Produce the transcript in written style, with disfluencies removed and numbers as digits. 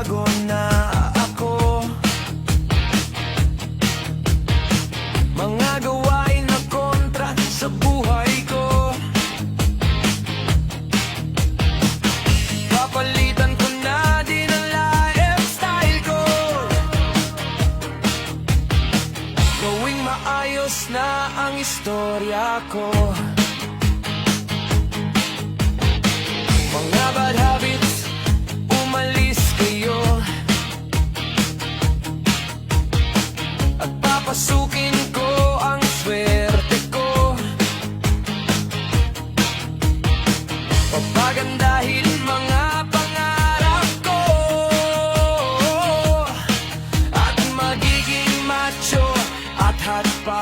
magbabago na ako. Mga gawain na kontra sa buhay ko, papalitan ko na din ang lifestyle ko. Gawing maayos na ang istorya ko. Mga bad habits, umalis kayo, at papasukin ko ang swerte ko. Papagandahin mga pangarap ko, at magiging macho at hot pa